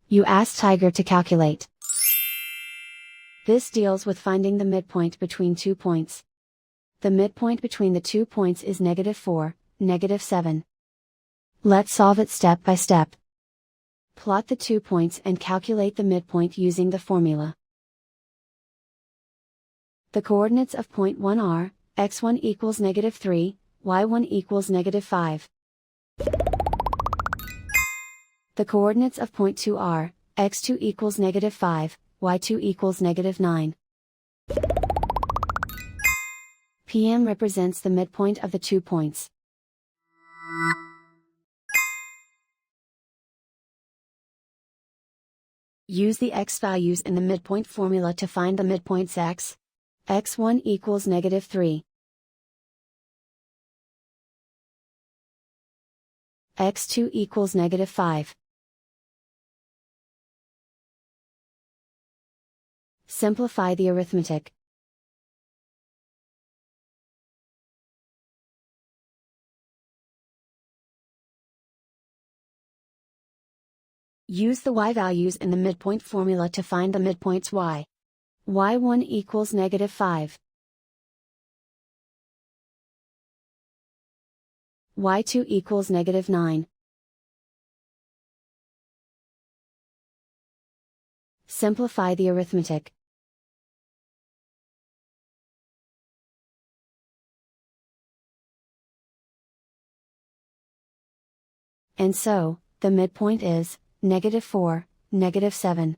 You ask Tiger to calculate. This deals with finding the midpoint between 2 points. The midpoint between the 2 points is -4, -7. Let's solve it step by step. Plot the 2 points and calculate the midpoint using the formula. The coordinates of point 1 are, x1 equals -3, y1 equals -5. The coordinates of point 2 are, x2 equals -5, y2 equals -9. PM represents the midpoint of the 2 points. Use the x values in the midpoint formula to find the midpoints x. x1 equals -3. x2 equals -5. Simplify the arithmetic. Use the y values in the midpoint formula to find the midpoints y. y1 equals -5. y2 equals -9. Simplify the arithmetic. And so, the midpoint is -4, -7.